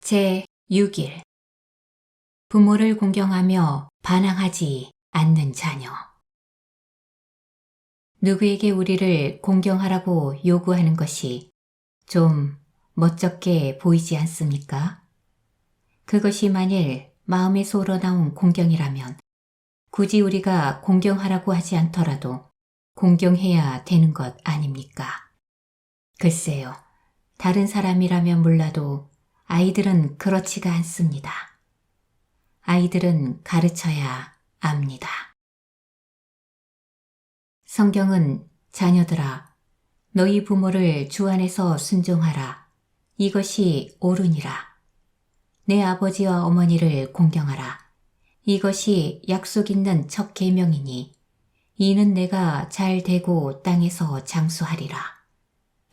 제6일 부모를 공경하며 반항하지 않는 자녀. 누구에게 우리를 공경하라고 요구하는 것이 좀 멋쩍게 보이지 않습니까? 그것이 만일 마음에서 우러나온 공경이라면 굳이 우리가 공경하라고 하지 않더라도 공경해야 되는 것 아닙니까? 글쎄요, 다른 사람이라면 몰라도 아이들은 그렇지가 않습니다. 아이들은 가르쳐야 압니다. 성경은 자녀들아, 너희 부모를 주 안에서 순종하라. 이것이 옳으니라. 내 아버지와 어머니를 공경하라. 이것이 약속 있는 첫 계명이니 이는 내가 잘 되고 땅에서 장수하리라.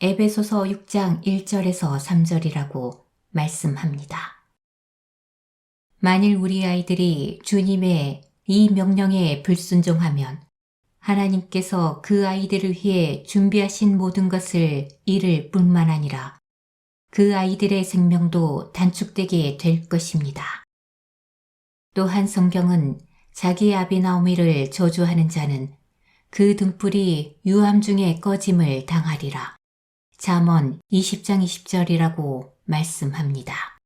에베소서 6장 1절에서 3절이라고 말씀합니다. 만일 우리 아이들이 주님의 이 명령에 불순종하면 하나님께서 그 아이들을 위해 준비하신 모든 것을 잃을 뿐만 아니라 그 아이들의 생명도 단축되게 될 것입니다. 또한 성경은 자기 아비 나오미를 저주하는 자는 그 등불이 유암 중에 꺼짐을 당하리라. 잠언 20장 20절이라고 말씀합니다.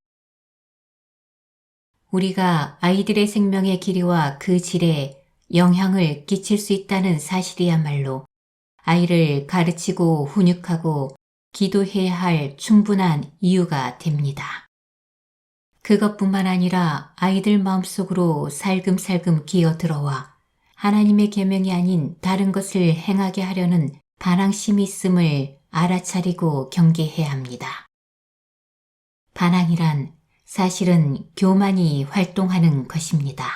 우리가 아이들의 생명의 길이와 그 질에 영향을 끼칠 수 있다는 사실이야말로 아이를 가르치고 훈육하고 기도해야 할 충분한 이유가 됩니다. 그것뿐만 아니라 아이들 마음속으로 살금살금 기어들어와 하나님의 계명이 아닌 다른 것을 행하게 하려는 반항심이 있음을 알아차리고 경계해야 합니다. 반항이란 사실은 교만이 활동하는 것입니다.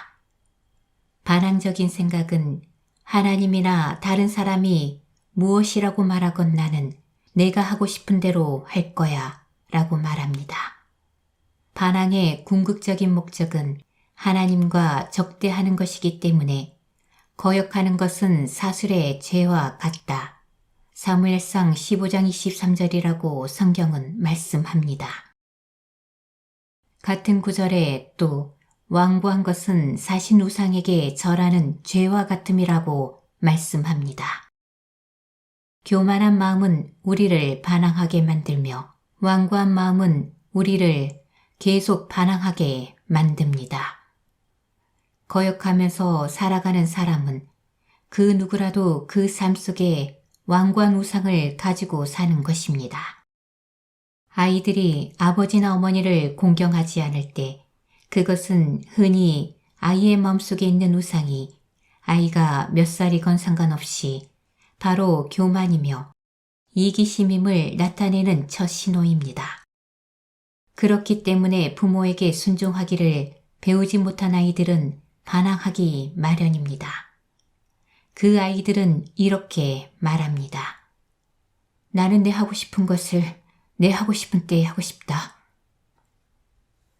반항적인 생각은 하나님이나 다른 사람이 무엇이라고 말하건 나는 내가 하고 싶은 대로 할 거야 라고 말합니다. 반항의 궁극적인 목적은 하나님과 적대하는 것이기 때문에 거역하는 것은 사술의 죄와 같다. 사무엘상 15장 23절이라고 성경은 말씀합니다. 같은 구절에 또 완고한 것은 사신 우상에게 절하는 죄와 같음이라고 말씀합니다. 교만한 마음은 우리를 반항하게 만들며 완고한 마음은 우리를 계속 반항하게 만듭니다. 거역하면서 살아가는 사람은 그 누구라도 그 삶 속에 완고한 우상을 가지고 사는 것입니다. 아이들이 아버지나 어머니를 공경하지 않을 때 그것은 흔히 아이의 마음속에 있는 우상이 아이가 몇 살이건 상관없이 바로 교만이며 이기심임을 나타내는 첫 신호입니다. 그렇기 때문에 부모에게 순종하기를 배우지 못한 아이들은 반항하기 마련입니다. 그 아이들은 이렇게 말합니다. 나는 내 하고 싶은 것을 내 하고 싶은 때에 하고 싶다.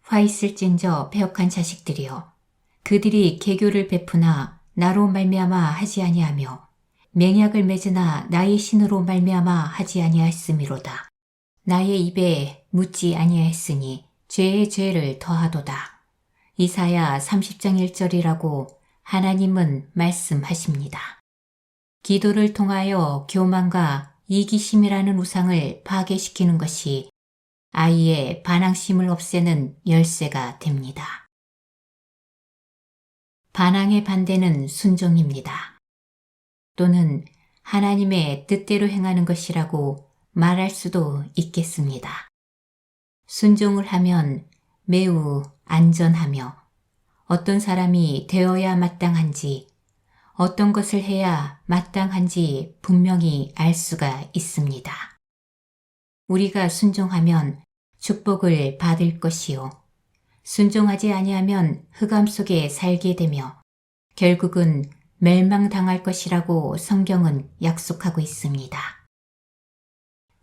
화 있을진저 배역한 자식들이여, 그들이 계교를 베푸나 나로 말미암아 하지 아니하며 맹약을 맺으나 나의 신으로 말미암아 하지 아니하였음이로다. 나의 입에 묻지 아니하였으니 죄의 죄를 더하도다. 이사야 30장 1절이라고 하나님은 말씀하십니다. 기도를 통하여 교만과 이기심이라는 우상을 파괴시키는 것이 아이의 반항심을 없애는 열쇠가 됩니다. 반항의 반대는 순종입니다. 또는 하나님의 뜻대로 행하는 것이라고 말할 수도 있겠습니다. 순종을 하면 매우 안전하며 어떤 사람이 되어야 마땅한지, 어떤 것을 해야 마땅한지 분명히 알 수가 있습니다. 우리가 순종하면 축복을 받을 것이요. 순종하지 아니하면 흑암 속에 살게 되며 결국은 멸망당할 것이라고 성경은 약속하고 있습니다.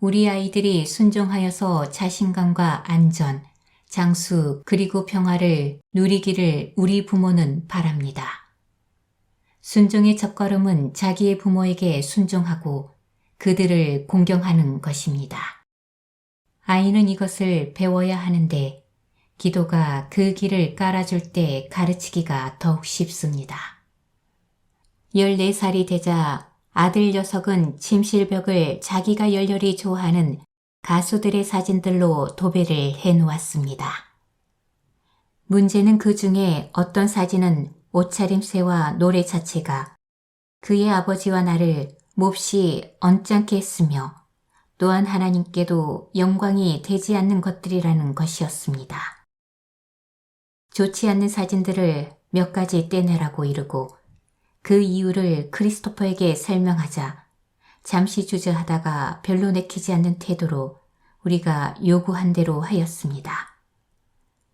우리 아이들이 순종하여서 자신감과 안전, 장수 그리고 평화를 누리기를 우리 부모는 바랍니다. 순종의 첫걸음은 자기의 부모에게 순종하고 그들을 공경하는 것입니다. 아이는 이것을 배워야 하는데 기도가 그 길을 깔아줄 때 가르치기가 더욱 쉽습니다. 14살이 되자 아들 녀석은 침실벽을 자기가 열렬히 좋아하는 가수들의 사진들로 도배를 해놓았습니다. 문제는 그 중에 어떤 사진은 옷차림새와 노래 자체가 그의 아버지와 나를 몹시 언짢게 했으며 또한 하나님께도 영광이 되지 않는 것들이라는 것이었습니다. 좋지 않는 사진들을 몇 가지 떼내라고 이르고 그 이유를 크리스토퍼에게 설명하자 잠시 주저하다가 별로 내키지 않는 태도로 우리가 요구한 대로 하였습니다.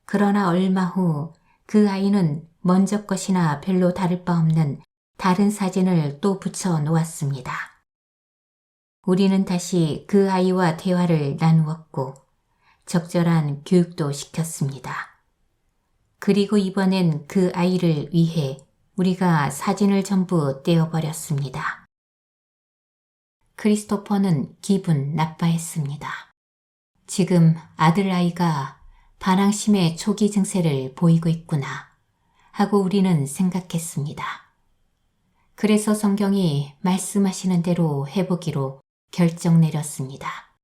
그러나 얼마 후 그 아이는 먼저 것이나 별로 다를 바 없는 다른 사진을 또 붙여 놓았습니다. 우리는 다시 그 아이와 대화를 나누었고 적절한 교육도 시켰습니다. 그리고 이번엔 그 아이를 위해 우리가 사진을 전부 떼어버렸습니다. 크리스토퍼는 기분 나빠했습니다. 지금 아들아이가 반항심의 초기 증세를 보이고 있구나 하고 우리는 생각했습니다. 그래서 성경이 말씀하시는 대로 해보기로 결정 내렸습니다.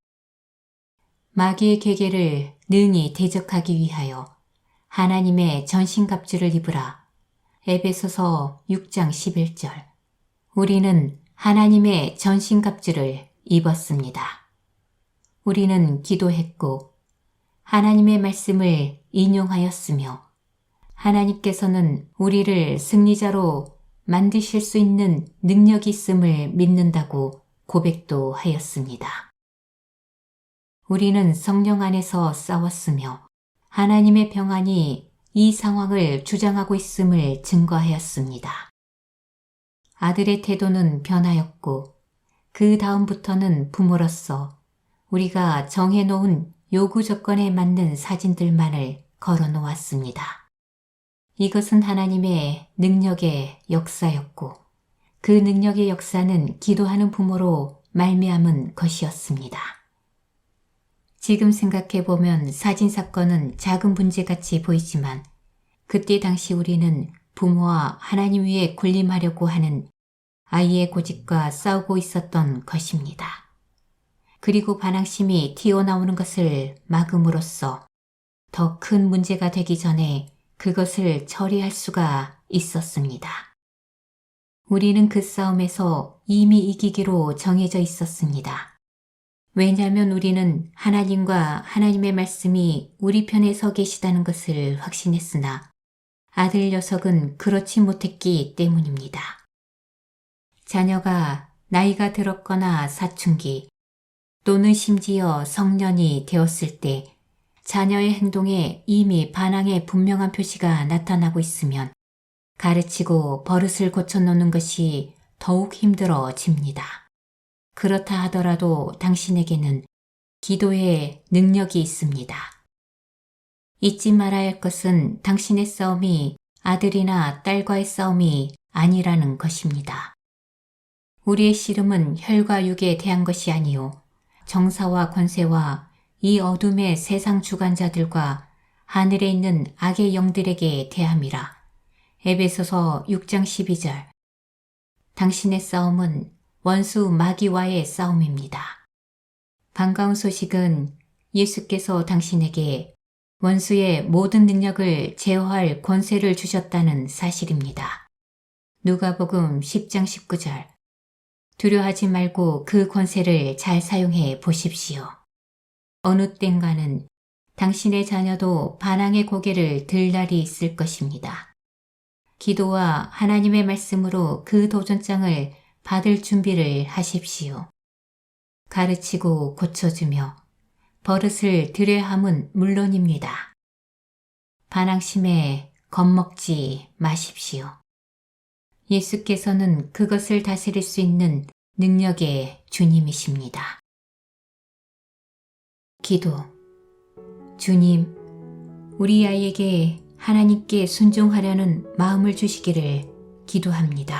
마귀의 계계를 능히 대적하기 위하여 하나님의 전신갑주를 입으라. 에베소서 6장 11절. 우리는 하나님의 전신갑주를 입었습니다. 우리는 기도했고 하나님의 말씀을 인용하였으며 하나님께서는 우리를 승리자로 만드실 수 있는 능력이 있음을 믿는다고 고백도 하였습니다. 우리는 성령 안에서 싸웠으며 하나님의 평안이 이 상황을 주장하고 있음을 증거하였습니다. 아들의 태도는 변하였고 그 다음부터는 부모로서 우리가 정해놓은 요구 조건에 맞는 사진들만을 걸어놓았습니다. 이것은 하나님의 능력의 역사였고 그 능력의 역사는 기도하는 부모로 말미암은 것이었습니다. 지금 생각해보면 사진 사건은 작은 문제같이 보이지만 그때 당시 우리는 부모와 하나님 위에 군림하려고 하는 아이의 고집과 싸우고 있었던 것입니다. 그리고 반항심이 튀어나오는 것을 막음으로써 더 큰 문제가 되기 전에 그것을 처리할 수가 있었습니다. 우리는 그 싸움에서 이미 이기기로 정해져 있었습니다. 왜냐하면 우리는 하나님과 하나님의 말씀이 우리 편에 서 계시다는 것을 확신했으나 아들 녀석은 그렇지 못했기 때문입니다. 자녀가 나이가 들었거나 사춘기 또는 심지어 성년이 되었을 때 자녀의 행동에 이미 반항의 분명한 표시가 나타나고 있으면 가르치고 버릇을 고쳐놓는 것이 더욱 힘들어집니다. 그렇다 하더라도 당신에게는 기도의 능력이 있습니다. 잊지 말아야 할 것은 당신의 싸움이 아들이나 딸과의 싸움이 아니라는 것입니다. 우리의 씨름은 혈과 육에 대한 것이 아니요 정사와 권세와 이 어둠의 세상 주관자들과 하늘에 있는 악의 영들에게 대함이라. 에베소서 6장 12절. 당신의 싸움은 원수 마귀와의 싸움입니다. 반가운 소식은 예수께서 당신에게 원수의 모든 능력을 제어할 권세를 주셨다는 사실입니다. 누가복음 10장 19절. 두려워하지 말고 그 권세를 잘 사용해 보십시오. 어느 땐가는 당신의 자녀도 반항의 고개를 들 날이 있을 것입니다. 기도와 하나님의 말씀으로 그 도전장을 받을 준비를 하십시오. 가르치고 고쳐주며 버릇을 들여야 함은 물론입니다. 반항심에 겁먹지 마십시오. 예수께서는 그것을 다스릴 수 있는 능력의 주님이십니다. 기도. 주님, 우리 아이에게 하나님께 순종하려는 마음을 주시기를 기도합니다.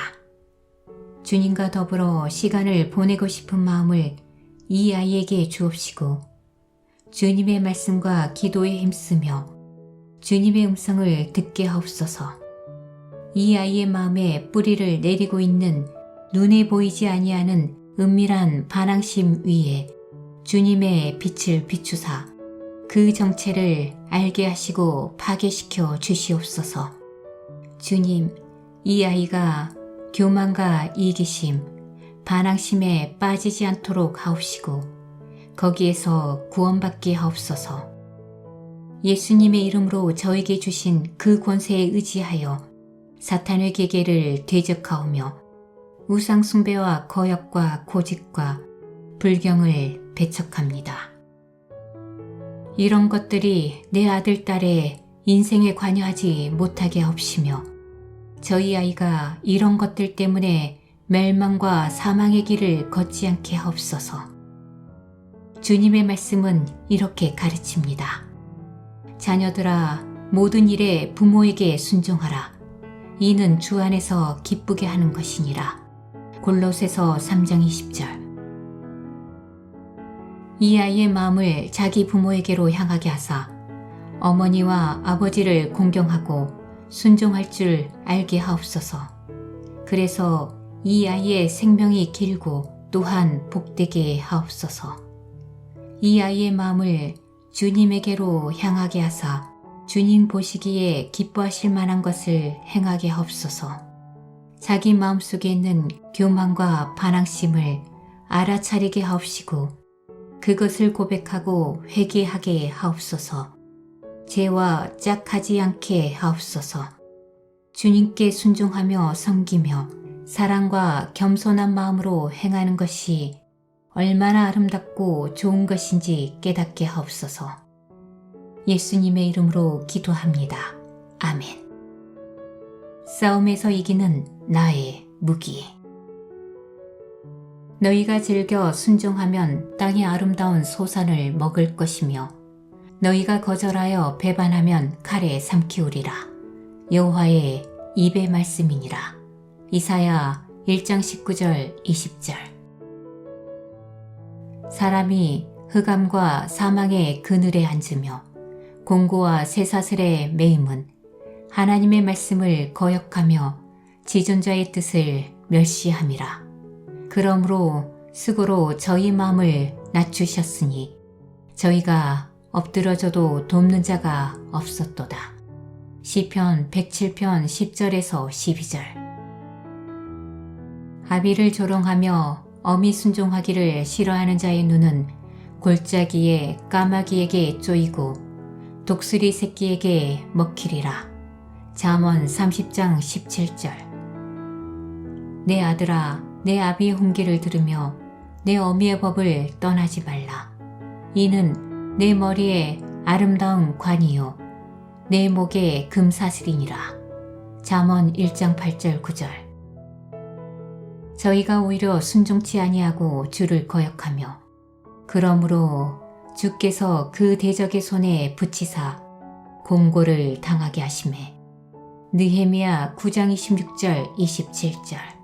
주님과 더불어 시간을 보내고 싶은 마음을 이 아이에게 주옵시고 주님의 말씀과 기도에 힘쓰며 주님의 음성을 듣게 하옵소서. 이 아이의 마음에 뿌리를 내리고 있는 눈에 보이지 아니하는 은밀한 반항심 위에 주님의 빛을 비추사 그 정체를 알게 하시고 파괴시켜 주시옵소서. 주님, 이 아이가 교만과 이기심, 반항심에 빠지지 않도록 하옵시고 거기에서 구원받게 하옵소서. 예수님의 이름으로 저에게 주신 그 권세에 의지하여 사탄의 계계를 대적하오며 우상 숭배와 거역과 고집과 불경을 배척합니다. 이런 것들이 내 아들, 딸의 인생에 관여하지 못하게 하옵시며 저희 아이가 이런 것들 때문에 멸망과 사망의 길을 걷지 않게 하옵소서. 주님의 말씀은 이렇게 가르칩니다. 자녀들아, 모든 일에 부모에게 순종하라. 이는 주 안에서 기쁘게 하는 것이니라. 골로새서 3장 20절. 이 아이의 마음을 자기 부모에게로 향하게 하사 어머니와 아버지를 공경하고 순종할 줄 알게 하옵소서. 그래서 이 아이의 생명이 길고 또한 복되게 하옵소서. 이 아이의 마음을 주님에게로 향하게 하사 주님 보시기에 기뻐하실 만한 것을 행하게 하옵소서. 자기 마음속에 있는 교만과 반항심을 알아차리게 하옵시고 그것을 고백하고 회개하게 하옵소서. 죄와 짝하지 않게 하옵소서. 주님께 순종하며 섬기며 사랑과 겸손한 마음으로 행하는 것이 얼마나 아름답고 좋은 것인지 깨닫게 하옵소서. 예수님의 이름으로 기도합니다. 아멘. 싸움에서 이기는 나의 무기. 너희가 즐겨 순종하면 땅의 아름다운 소산을 먹을 것이며 너희가 거절하여 배반하면 칼에 삼키우리라. 여호와의 입의 말씀이니라. 이사야 1장 19절 20절. 사람이 흑암과 사망의 그늘에 앉으며 공고와 쇠사슬에 매임은 하나님의 말씀을 거역하며 지존자의 뜻을 멸시함이라. 그러므로 수고로 저희 마음을 낮추셨으니 저희가 엎드러져도 돕는 자가 없었도다. 시편 107편 10절에서 12절. 아비를 조롱하며 어미 순종하기를 싫어하는 자의 눈은 골짜기에 까마귀에게 쪼이고 독수리 새끼에게 먹히리라. 잠언 30장 17절. 내 아들아, 내 아비의 훈계를 들으며 내 어미의 법을 떠나지 말라. 이는 내 머리에 아름다운 관이요 내 목에 금사슬이니라. 잠언 1장 8절 9절. 저희가 오히려 순종치 아니하고 주를 거역하며 그러므로 주께서 그 대적의 손에 붙이사 공고를 당하게 하시매. 느헤미야 9장 26절 27절.